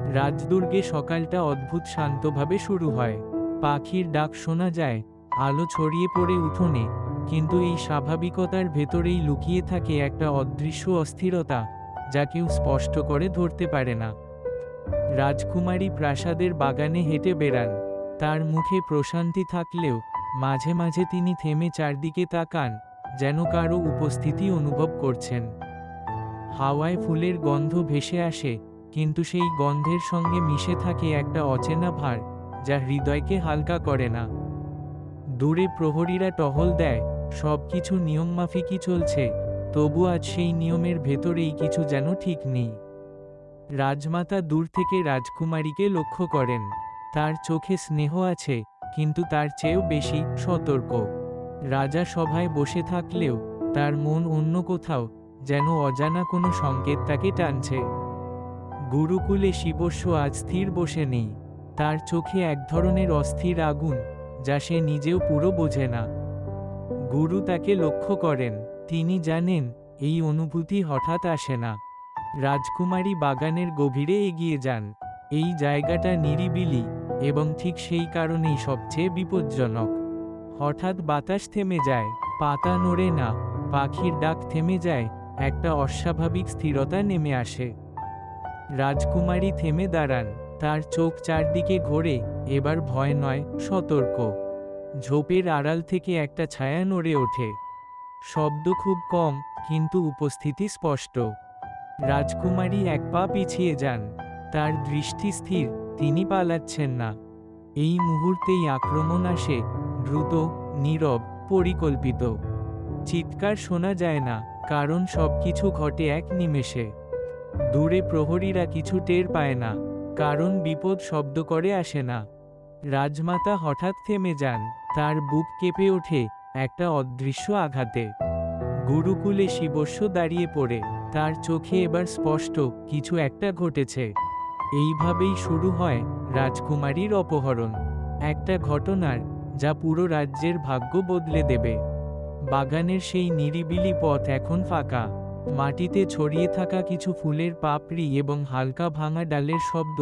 রাজদুর্গে সকালটা অদ্ভুত শান্তভাবে শুরু হয়। পাখির ডাক শোনা যায়, আলো ছড়িয়ে পড়ে উঠোনে, কিন্তু এই স্বাভাবিকতার ভেতরেই লুকিয়ে থাকে একটা অদৃশ্য অস্থিরতা, যা কেউ স্পষ্ট করে ধরতে পারে না। রাজকুমারী প্রাসাদের বাগানে হেঁটে বেড়ান। তার মুখে প্রশান্তি থাকলেও মাঝে মাঝে তিনি থেমে চারদিকে তাকান, যেন কারো উপস্থিতি অনুভব করছেন। হাওয়ায় ফুলের গন্ধ ভেসে আসে, কিন্তু সেই গন্ধের সঙ্গে মিশে থাকে একটা অচেনা ভার, যা হৃদয়কে হালকা করে না। দূরে প্রহরীরা টহল দেয়, সবকিছু নিয়মমাফিকই চলছে, তবু আজ সেই নিয়মের ভেতরেই কিছু যেন ঠিক নেই। রাজমাতা দূর থেকে রাজকুমারীকে লক্ষ্য করেন। তার চোখে স্নেহ আছে, কিন্তু তার চেয়েও বেশি সতর্ক। রাজা সভায় বসে থাকলেও তার মন অন্য কোথাও, যেন অজানা কোনো সংকেত তাকে টানছে। গুরুকুলে শিবস্য আজ স্থির বসে নেই। তার চোখে এক ধরনের অস্থির আগুন, যা সে নিজেও পুরো বোঝে না। গুরু তাকে লক্ষ্য করেন, তিনি জানেন এই অনুভূতি হঠাৎ আসে না। রাজকুমারী বাগানের গভীরে এগিয়ে যান। এই জায়গাটা নিরিবিলি, এবং ঠিক সেই কারণেই সবচেয়ে বিপজ্জনক। হঠাৎ বাতাস থেমে যায়, পাতা নড়ে না, পাখির ডাক থেমে যায়, একটা অস্বাভাবিক স্থিরতা নেমে আসে। রাজকুমারী থেমে দাঁড়ান, তার চোখ চারদিকে ঘোরে, এবার ভয় নয়, সতর্ক। ঝোপের আড়াল থেকে একটা ছায়া নড়ে ওঠে। শব্দ খুব কম, কিন্তু উপস্থিতি স্পষ্ট। রাজকুমারী এক পা পিছিয়ে যান। তার দৃষ্টি স্থির, তিনি পালাচ্ছেন না। এই মুহূর্তেই আক্রমণ আসে, দ্রুত, নীরব, পরিকল্পিত। চিৎকার শোনা যায় না, কারণ সবকিছু ঘটে এক নিমেষে। দূরে প্রহরীরা কিছু টের পায় না, কারণ বিপদ শব্দ করে আসে না। রাজমাতা হঠাৎ থেমে যান, তার বুক কেঁপে ওঠে একটা অদৃশ্য আঘাতে। গুরুকুলে শিবস্য দাঁড়িয়ে পড়ে, তার চোখে এবার স্পষ্ট কিছু একটা ঘটেছে। এইভাবেই শুরু হয় রাজকুমারীর অপহরণ, একটা ঘটনার যা পুরো রাজ্যের ভাগ্য বদলে দেবে। বাগানের সেই নিরিবিলি পথ এখন ফাঁকা। মাটিতে ছড়িয়ে থাকা কিছু ফুলের পাপড়ি এবং হালকা ভাঙা ডালের শব্দ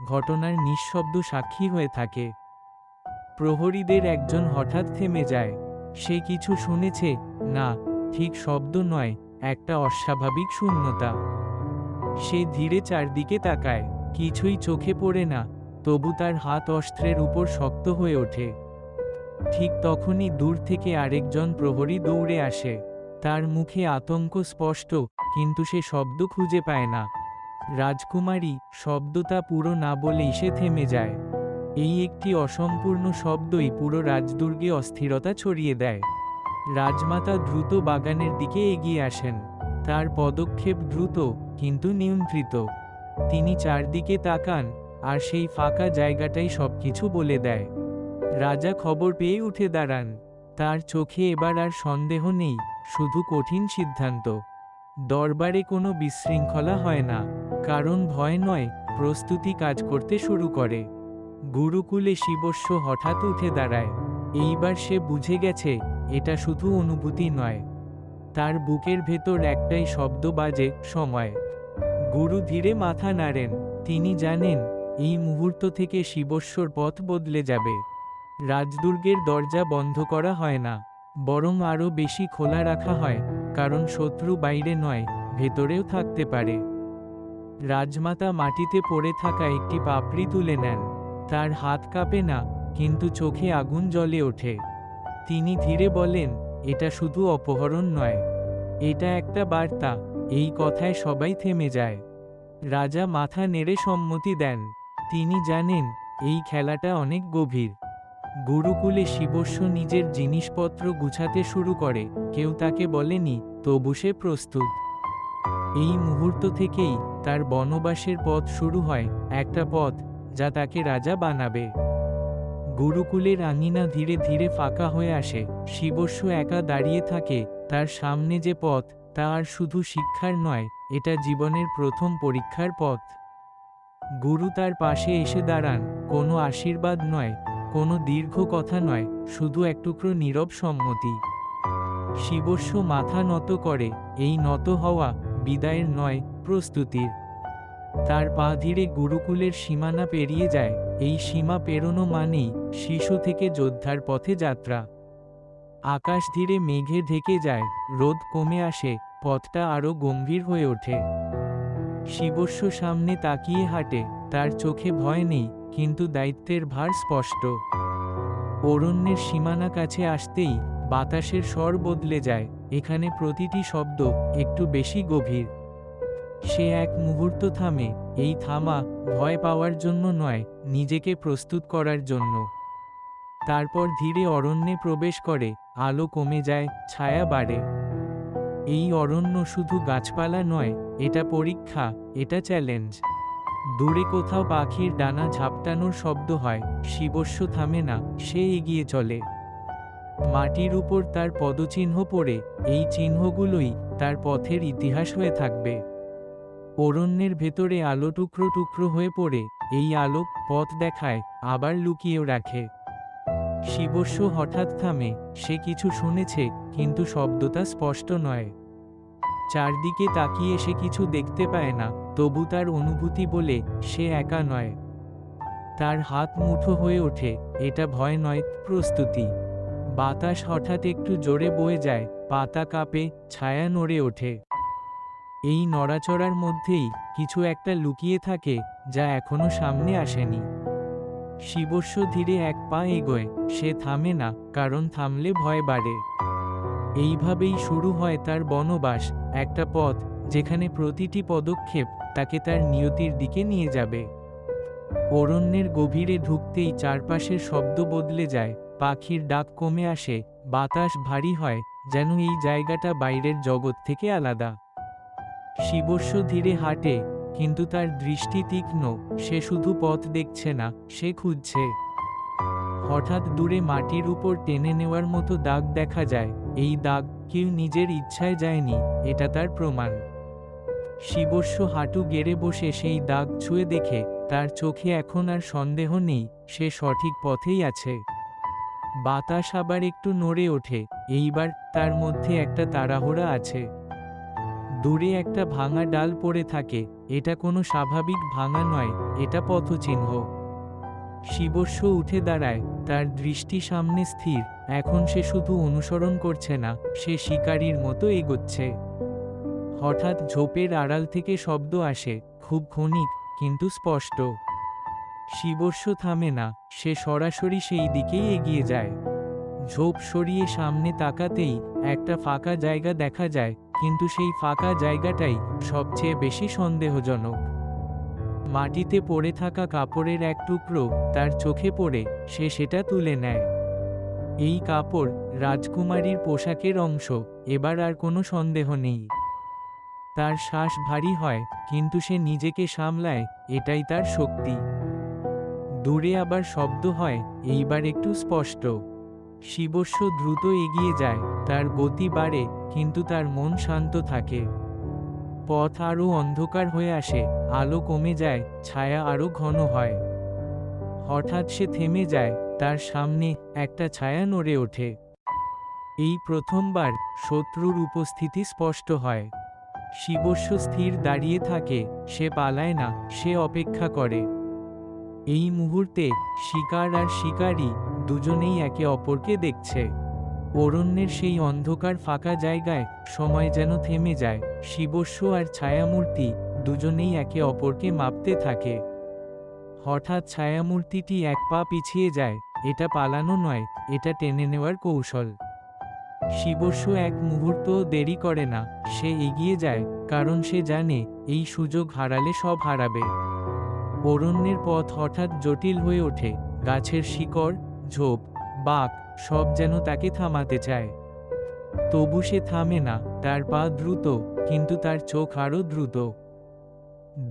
ঘটনার নিঃশব্দ সাক্ষী হয়ে থাকে। প্রহরীদের একজন হঠাৎ থেমে যায়। সে কিছু শুনেছে, না, ঠিক শব্দ নয়, একটা অস্বাভাবিক শূন্যতা। সে ধীরে চারদিকে তাকায়, কিছুই চোখে পড়ে না, তবু তার হাত অস্ত্রের উপর শক্ত হয়ে ওঠে। ঠিক তখনই দূর থেকে আরেকজন প্রহরী দৌড়ে আসে। তার মুখে আতঙ্ক স্পষ্ট, কিন্তু সে শব্দ খুঁজে পায় না। রাজকুমারী শব্দটা পুরো না বলেই সে থেমে যায়। এই একটি অসম্পূর্ণ শব্দই পুরো রাজদুর্গে অস্থিরতা ছড়িয়ে দেয়। রাজমাতা দ্রুত বাগানের দিকে এগিয়ে আসেন। তার পদক্ষেপ দ্রুত, কিন্তু নিয়ন্ত্রিত। তিনি চারদিকে তাকান, আর সেই ফাঁকা জায়গাটাই সবকিছু বলে দেয়। রাজা খবর পেয়ে উঠে দাঁড়ান। তার চোখে এবার আর সন্দেহ নেই, শুধু কঠিন সিদ্ধান্ত। দরবারে কোনো বিশৃঙ্খলা হয় না, কারণ ভয় নয়, প্রস্তুতি কাজ করতে শুরু করে। গুরুকুলে শিবস্য হঠাৎ উঠে দাঁড়ায়। এইবার সে বুঝে গেছে, এটা শুধু অনুভূতি নয়। তার বুকের ভেতর একটাই শব্দ বাজে, সময়। গুরু ধীরে মাথা নাড়েন, তিনি জানেন এই মুহূর্ত থেকে শিবস্যর পথ বদলে যাবে। রাজদুর্গের দরজা বন্ধ করা হয় না, বরং আরও বেশি খোলা রাখা হয়, কারণ শত্রু বাইরে নয়, ভেতরেও থাকতে পারে। রাজমাতা মাটিতে পড়ে থাকা একটি পাপড়ি তুলে নেন। তার হাত কাঁপে না, কিন্তু চোখে আগুন জ্বলে ওঠে। তিনি ধীরে বলেন, এটা শুধু অপহরণ নয়, এটা একটা বার্তা। এই কথায় সবাই থেমে যায়। রাজা মাথা নেড়ে সম্মতি দেন। তিনি জানেন এই খেলাটা অনেক গভীর। গুরুকুলে শিবস্য নিজের জিনিসপত্র গুছাতে শুরু করে, কেউ তাকে বলেনি, তবু সে প্রস্তুত। এই মুহূর্ত থেকেই তার বনবাসের পথ শুরু হয়, একটা পথ যা তাকে রাজা বানাবে। গুরুকুলের আঙিনা ধীরে ধীরে ফাঁকা হয়ে আসে। শিবস্য একা দাঁড়িয়ে থাকে, তার সামনে যে পথ, তা আর শুধু শিক্ষার নয়, এটা জীবনের প্রথম পরীক্ষার পথ। গুরু তার পাশে এসে দাঁড়ান, কোনো আশীর্বাদ নয়, কোনো দীর্ঘ কথা নয়, শুধু এক টুকরো নীরব সম্মতি। শিবস্য মাথা নত করে, এই নত হওয়া বিদায়ের নয়, প্রস্তুতির। তার পা ধীরে গুরুকুলের সীমানা পেরিয়ে যায়। এই সীমা পেরোনো মানেই শিশু থেকে যোদ্ধার পথে যাত্রা। আকাশ ধীরে মেঘে ঢেকে যায়, রোদ কমে আসে, পথটা আরো গম্ভীর হয়ে ওঠে। শিবস্য সামনে তাকিয়ে হাঁটে, তার চোখে ভয় নেই, কিন্তু দায়িত্বের ভার স্পষ্ট। অরণ্যের সীমানা কাছে আসতেই বাতাসের স্বর বদলে যায়, এখানে প্রতিটি শব্দ একটু বেশি গভীর। সে এক মুহূর্ত থামে, এই থামা ভয় পাওয়ার জন্য নয়, নিজেকে প্রস্তুত করার জন্য। তারপর ধীরে অরণ্যে প্রবেশ করে, আলো কমে যায়, ছায়া বাড়ে। এই অরণ্য শুধু গাছপালা নয়, এটা পরীক্ষা, এটা চ্যালেঞ্জ। দূরে কোথাও পাখির ডানা ঝাপটানোর শব্দ হয়, শিবস্য থামে না, সে এগিয়ে চলে। মাটির উপর তার পদচিহ্ন পড়ে, এই চিহ্নগুলোই তার পথের ইতিহাস হয়ে থাকবে। অরণ্যের ভেতরে আলো টুকরো টুকরো হয়ে পড়ে, এই আলো পথ দেখায়, আবার লুকিয়েও রাখে। শিবস্য হঠাৎ থামে, সে কিছু শুনেছে, কিন্তু শব্দটা স্পষ্ট নয়। চারদিকে তাকিয়ে সে কিছু দেখতে পায় না, তবু তার অনুভূতি বলে সে একা নয়। তার হাত মুঠো হয়ে ওঠে, এটা ভয় নয়, প্রস্তুতি। বাতাস হঠাৎ একটু জোরে বয়ে যায়, পাতা কাঁপে, ছায়া নড়ে ওঠে। এই নড়াচড়ার মধ্যেই কিছু একটা লুকিয়ে থাকে, যা এখনো সামনে আসেনি। শিবস্য ধীরে এক পা এগোয়, সে থামে না, কারণ থামলে ভয় বাড়ে। এইভাবেই শুরু হয় তার বনবাস, একটা পথ যেখানে প্রতিটি পদক্ষেপ তাকে তার নিয়তির দিকে নিয়ে যাবে। অরণ্যের গভীরে ঢুকতেই চারপাশের শব্দ বদলে যায়, পাখির ডাক কমে আসে, বাতাস ভারী হয়, যেন এই জায়গাটা বাইরের জগৎ থেকে আলাদা। শিবস্য ধীরে হাঁটে, কিন্তু তার দৃষ্টি তীক্ষ্ণ, সে শুধু পথ দেখছে না, সে খুঁজছে। হঠাৎ দূরে মাটির উপর টেনে নেওয়ার মতো দাগ দেখা যায়, এই দাগ কেউ নিজের ইচ্ছায় যায়নি, এটা তার প্রমাণ। শিবস্য হাঁটু গেড়ে বসে সেই দাগ ছুঁয়ে দেখে, তার চোখে এখন আর সন্দেহ নেই, সে সঠিক পথেই আছে। বাতাস আবার একটু নড়ে ওঠে, এইবার তার মধ্যে একটা তাড়াহুড়া আছে। দূরে একটা ভাঙা ডাল পড়ে থাকে, এটা কোনো স্বাভাবিক ভাঙা নয়, এটা পথচিহ্ন। শিবস্য উঠে দাঁড়ায়, তার দৃষ্টি সামনে স্থির, এখন সে শুধু অনুসরণ করছে না, সে শিকারীর মতো এগোচ্ছে। হঠাৎ ঝোপের আড়াল থেকে শব্দ আসে, খুব ক্ষণিক, কিন্তু স্পষ্ট। শিবস্য থামে না, সে সরাসরি সেই দিকেই এগিয়ে যায়। ঝোপ সরিয়ে সামনে তাকাতেই একটা ফাঁকা জায়গা দেখা যায়, কিন্তু সেই ফাঁকা জায়গাটাই সবচেয়ে বেশি সন্দেহজনক। মাটিতে পড়ে থাকা কাপড়ের এক টুকরো তার চোখে পড়ে, সে সেটা তুলে নেয়। এই কাপড় রাজকুমারীর পোশাকের অংশ, এবার আর কোনো সন্দেহ নেই। তার শ্বাস ভারী হয়, কিন্তু সে নিজেকে সামলায়, এটাই তার শক্তি। দূরে আবার শব্দ হয়, এইবার একটু স্পষ্ট। শিবস্য দ্রুত এগিয়ে যায়, তার গতি বাড়ে, কিন্তু তার মন শান্ত থাকে। পথ আরও অন্ধকার হয়ে আসে, আলো কমে যায়, ছায়া আরও ঘন হয়। হঠাৎ সে থেমে যায়, তার সামনে একটা ছায়া নড়ে ওঠে। এই প্রথমবার শত্রুর উপস্থিতি স্পষ্ট হয়। শিবস্য স্থির দাঁড়িয়ে থাকে, সে পালায় না, সে অপেক্ষা করে। এই মুহূর্তে শিকার আর শিকারী দুজনেই একে অপরকে দেখছে। অরণ্যের সেই অন্ধকার ফাঁকা জায়গায় সময় যেন থেমে যায়, শিবস্য আর ছায়ামূর্তি দুজনেই একে অপরকে মাপতে থাকে। হঠাৎ ছায়ামূর্তিটি এক পা পিছিয়ে যায়, এটা পালানো নয়, এটা টেনে নেওয়ার কৌশল। শিবস্য এক মুহূর্তও দেরি করে না, সে এগিয়ে যায়, কারণ সে জানে এই সুযোগ হারালে সব হারাবে। অরণ্যের পথ হঠাৎ জটিল হয়ে ওঠে, গাছের শিকড়, ঝোপ, বাঁক সব যেন তাকে থামাতে চায়। তবু সে থামে না, তার পা দ্রুত, কিন্তু তার চোখ আরও দ্রুত।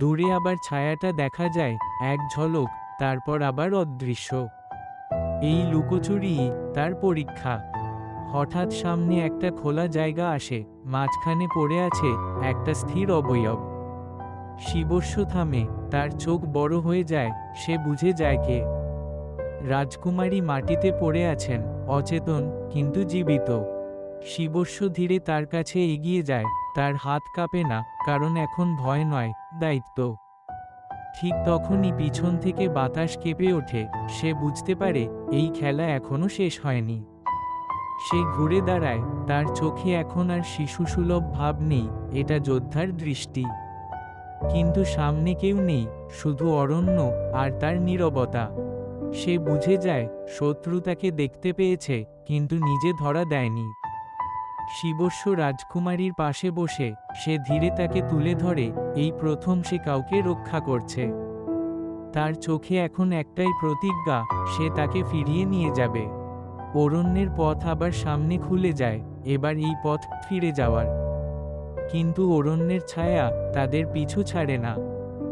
দূরে আবার ছায়াটা দেখা যায়, এক ঝলক, তারপর আবার অদৃশ্য। এই লুকোচুরিই তার পরীক্ষা। হঠাৎ সামনে একটা খোলা জায়গা আসে, মাঝখানে পড়ে আছে একটা স্থির অবয়ব। শিবস্য থামে, তার চোখ বড় হয়ে যায়, সে বুঝে যায় কে। রাজকুমারী মাটিতে পড়ে আছেন, অচেতন কিন্তু জীবিত। শিবস্য ধীরে তার কাছে এগিয়ে যায়, তার হাত কাঁপে না, কারণ এখন ভয় নয়, দায়িত্ব। ঠিক তখনই পিছন থেকে বাতাস কেঁপে ওঠে, সে বুঝতে পারে এই খেলা এখনো শেষ হয়নি। সে ঘুরে দাঁড়ায়, তার চোখে এখন আর শিশুসুলভ ভাব নেই, এটা যোদ্ধার দৃষ্টি। কিন্তু সামনে কেউ নেই, শুধু অরণ্য আর তার নীরবতা। সে বুঝে যায় শত্রু তাকে দেখতে পেয়েছে, কিন্তু নিজে ধরা দেয়নি। শিবস্য রাজকুমারীর পাশে বসে সে ধীরে তাকে তুলে ধরে, এই প্রথম সে কাউকে রক্ষা করছে। তার চোখে এখন একটাই প্রতিজ্ঞা, সে তাকে ফিরিয়ে নিয়ে যাবে। অরণ্যের পথ আবার সামনে খুলে যায়, এবার এই পথ ফিরে যাওয়ার। কিন্তু অরণ্যের ছায়া তাদের পিছু ছাড়ে না।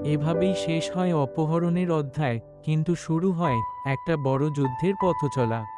এভাবেই শেষ হয় অপহরণের অধ্যায়, কিন্তু শুরু হয় একটা বড় যুদ্ধের পথচলা।